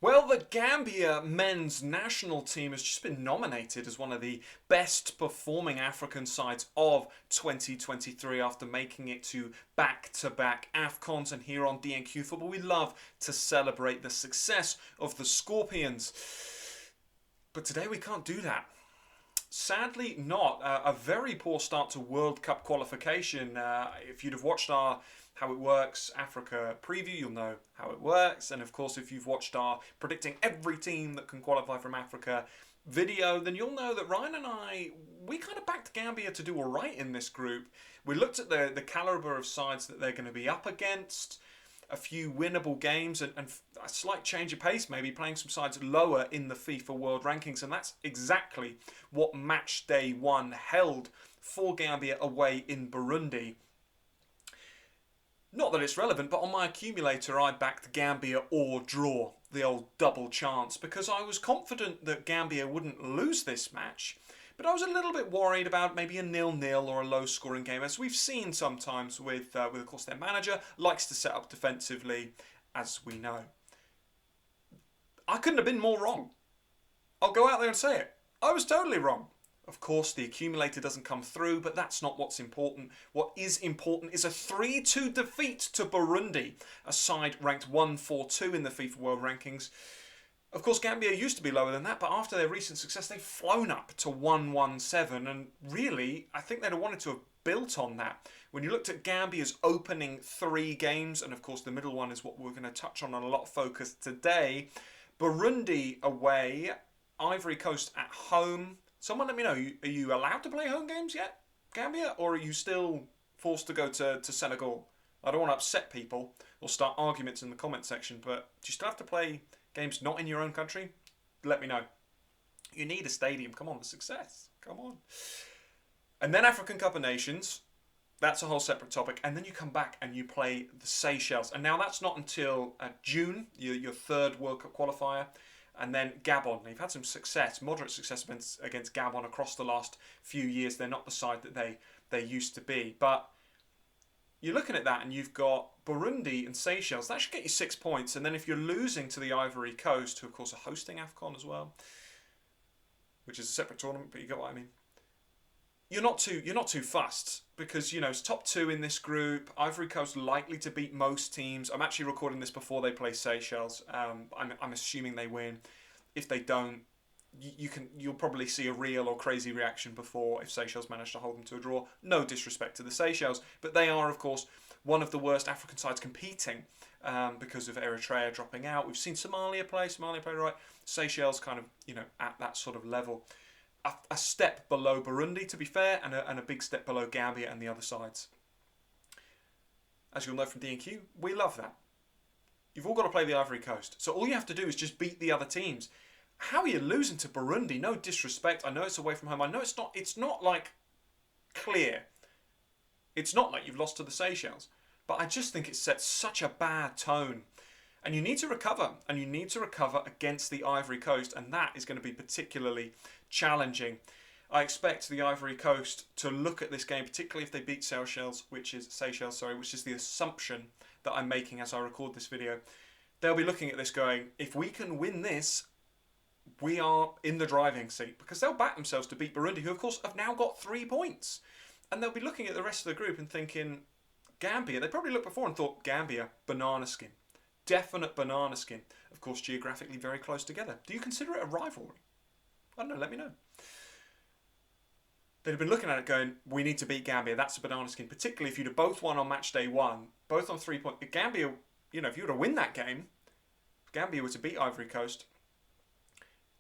Well, the Gambia men's national team has just been nominated as one of the best performing African sides of 2023 after making it to back-to-back AFCONs. And here on DNQ Football, we love to celebrate the success of the Scorpions. But today we can't do that. Sadly, not. A very poor start to World Cup qualification. If you'd have watched our How It Works Africa preview, you'll know how it works. And of course, if you've watched our Predicting Every Team That Can Qualify from Africa video, then you'll know that Ryan and I, we kind of backed Gambia to do all right in this group. We looked at the calibre of sides that they're going to be up against, a few winnable games, and a slight change of pace, maybe playing some sides lower in the FIFA World Rankings. And that's exactly what match day one held for Gambia away in Burundi. Not that it's relevant, but on my accumulator I backed Gambia or draw, the old double chance, because I was confident that Gambia wouldn't lose this match. But I was a little bit worried about maybe a 0-0 or a low-scoring game, as we've seen sometimes with of course, their manager likes to set up defensively, as we know. I couldn't have been more wrong. I'll go out there and say it. I was totally wrong. Of course, the accumulator doesn't come through, but that's not what's important. What is important is a 3-2 defeat to Burundi, a side ranked 142 in the FIFA World Rankings. Of course, Gambia used to be lower than that, but after their recent success, they've flown up to 117, and really, I think they'd have wanted to have built on that. When you looked at Gambia's opening 3 games, and of course the middle one is what we're going to touch on a lot of focus today, Burundi away, Ivory Coast at home. Someone let me know, are you allowed to play home games yet, Gambia, or are you still forced to go to Senegal? I don't want to upset people or start arguments in the comment section, but do you still have to play games not in your own country? Let me know. You need a stadium. Come on, the success. Come on. And then African Cup of Nations. That's a whole separate topic. And then you come back and you play the Seychelles. And now that's not until June, your third World Cup qualifier. And then Gabon. They've had some success, moderate success against Gabon across the last few years. They're not the side that they used to be. But you're looking at that and you've got Burundi and Seychelles. That should get you 6 points. And then if you're losing to the Ivory Coast, who of course are hosting AFCON as well, which is a separate tournament, but you get what I mean. You're not too fussed because, you know, it's top 2 in this group. Ivory Coast likely to beat most teams. I'm actually recording this before they play Seychelles. I'm assuming they win. If they don't, you'll probably see a real or crazy reaction before if Seychelles manage to hold them to a draw. No disrespect to the Seychelles, but they are, of course, one of the worst African sides competing because of Eritrea dropping out. We've seen Somalia play right. Seychelles kind of, you know, at that sort of level. A step below Burundi, to be fair, and a big step below Gambia and the other sides. As you'll know from D&Q, we love that. You've all got to play the Ivory Coast. So all you have to do is just beat the other teams. How are you losing to Burundi? No disrespect. I know it's away from home. I know it's not like clear. It's not like you've lost to the Seychelles. But I just think it sets such a bad tone. And you need to recover. And you need to recover against the Ivory Coast. And that is going to be particularly challenging. I expect the Ivory Coast to look at this game, particularly if they beat Seychelles, which is the assumption that I'm making as I record this video. They'll be looking at this going, if we can win this, we are in the driving seat, because they'll back themselves to beat Burundi, who of course have now got 3 points. And they'll be looking at the rest of the group and thinking, Gambia, they probably looked before and thought, Gambia, banana skin. Definite banana skin. Of course, geographically very close together. Do you consider it a rivalry? I don't know, let me know. They'd have been looking at it going, we need to beat Gambia, that's a banana skin, particularly if you'd have both won on match day 1, both on 3 points. Gambia, you know, if you were to win that game, if Gambia were to beat Ivory Coast,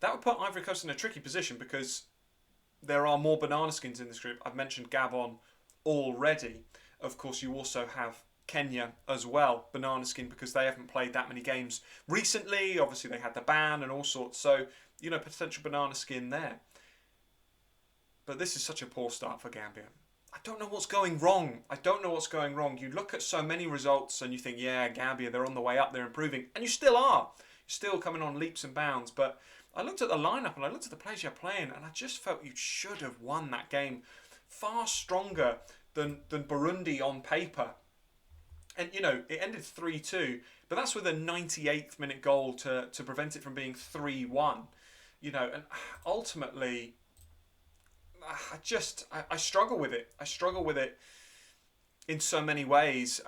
that would put Ivory Coast in a tricky position because there are more banana skins in this group. I've mentioned Gabon already. Of course, you also have Kenya as well, banana skin, because they haven't played that many games recently. Obviously, they had the ban and all sorts. So, you know, potential banana skin there. But this is such a poor start for Gambia. I don't know what's going wrong. You look at so many results and you think, yeah, Gambia, they're on the way up, they're improving. And you still are. You're still coming on leaps and bounds. But I looked at the lineup and I looked at the players you're playing and I just felt you should have won that game far stronger than Burundi on paper. And, you know, it ended 3-2. But that's with a 98th minute goal to prevent it from being 3-1. You know, and ultimately, I struggle with it. I struggle with it in so many ways.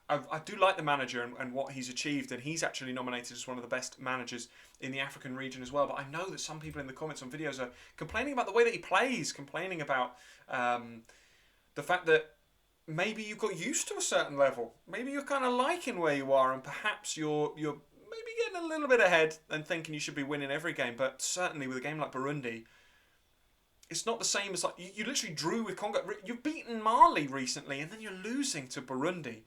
I do like the manager and what he's achieved, and he's actually nominated as one of the best managers in the African region as well. But I know that some people in the comments on videos are complaining about the way that he plays, complaining about the fact that maybe you got used to a certain level. Maybe you're kind of liking where you are, and perhaps you're maybe getting a little bit ahead and thinking you should be winning every game. But certainly with a game like Burundi, it's not the same as like you literally drew with Congo. You've beaten Mali recently, and then you're losing to Burundi.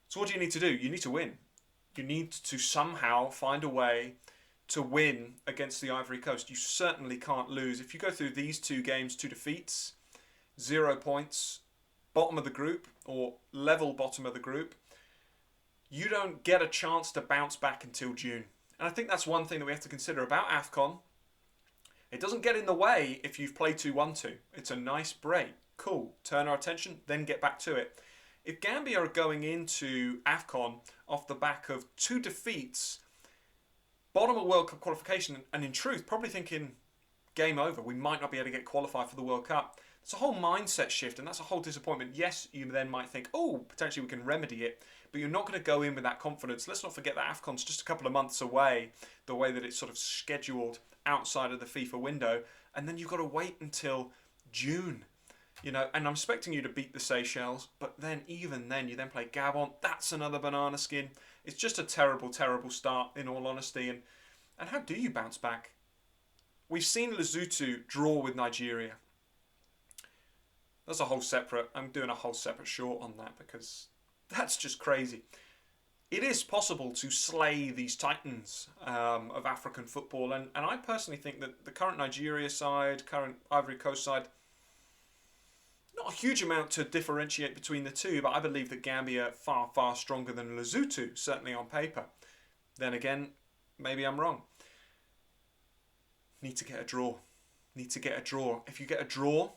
So what do you need to do? You need to win. You need to somehow find a way to win against the Ivory Coast. You certainly can't lose. If you go through these 2 games, 2 defeats, 0 points, bottom of the group or level bottom of the group, you don't get a chance to bounce back until June. And I think that's one thing that we have to consider about AFCON. It doesn't get in the way if you've played 2-1-2. It's a nice break. Cool. Turn our attention, then get back to it. If Gambia are going into AFCON off the back of 2 defeats, bottom of World Cup qualification, and in truth, probably thinking, game over, we might not be able to get qualified for the World Cup. It's a whole mindset shift, and that's a whole disappointment. Yes, you then might think, oh, potentially we can remedy it, but you're not going to go in with that confidence. Let's not forget that AFCON's just a couple of months away, the way that it's sort of scheduled outside of the FIFA window, and then you've got to wait until June. You know, and I'm expecting you to beat the Seychelles, but then even then, you then play Gabon. That's another banana skin. It's just a terrible, terrible start, in all honesty. And how do you bounce back? We've seen Lesotho draw with Nigeria. That's a whole separate... I'm doing a whole separate short on that because that's just crazy. It is possible to slay these titans of African football. And I personally think that the current Nigeria side, current Ivory Coast side, not a huge amount to differentiate between the two, but I believe that Gambia are far, far stronger than Lesotho, certainly on paper. Then again, maybe I'm wrong. Need to get a draw. Need to get a draw. If you get a draw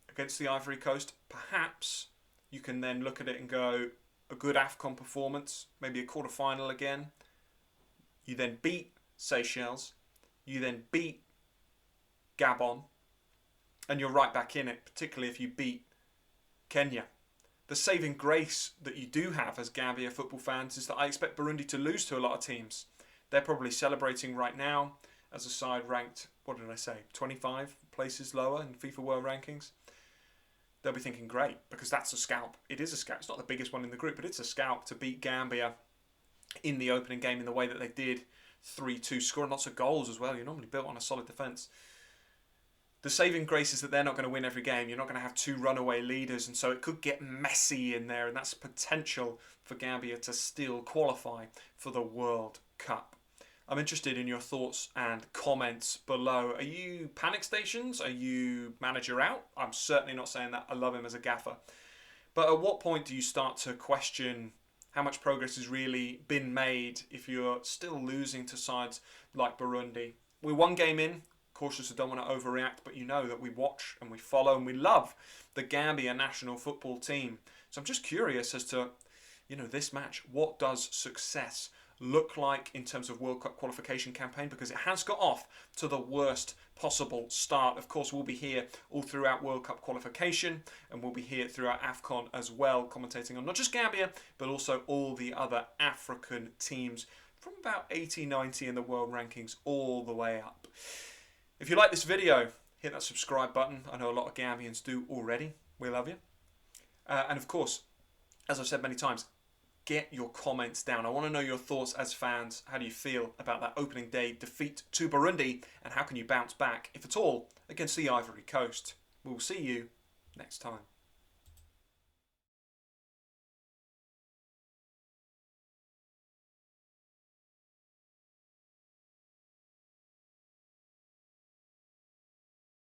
against the Ivory Coast, perhaps you can then look at it and go, a good AFCON performance, maybe a quarter-final again. You then beat Seychelles. You then beat Gabon. And you're right back in it, particularly if you beat Kenya. The saving grace that you do have as Gambia football fans is that I expect Burundi to lose to a lot of teams. They're probably celebrating right now as a side ranked, 25 places lower in FIFA World Rankings. They'll be thinking, great, because that's a scalp. It is a scalp. It's not the biggest one in the group, but it's a scalp to beat Gambia in the opening game in the way that they did, 3-2, scoring lots of goals as well. You're normally built on a solid defence. The saving grace is that they're not going to win every game. You're not going to have 2 runaway leaders, and so it could get messy in there, and that's potential for Gambia to still qualify for the World Cup. I'm interested in your thoughts and comments below. Are you panic stations? Are you manager out? I'm certainly not saying that. I love him as a gaffer. But at what point do you start to question how much progress has really been made if you're still losing to sides like Burundi? We're 1 game in. Cautious, I don't want to overreact, but you know that we watch and we follow and we love the Gambia National Football team. So I'm just curious as to, this match, what does success look like in terms of World Cup qualification campaign? Because it has got off to the worst possible start. Of course, we'll be here all throughout World Cup qualification, and we'll be here throughout AFCON as well, commentating on not just Gambia, but also all the other African teams from about 80, 90 in the world rankings all the way up. If you like this video, hit that subscribe button. I know a lot of Gambians do already. We love you. And of course, as I've said many times, get your comments down. I want to know your thoughts as fans. How do you feel about that opening day defeat to Burundi? And how can you bounce back, if at all, against the Ivory Coast? We'll see you next time.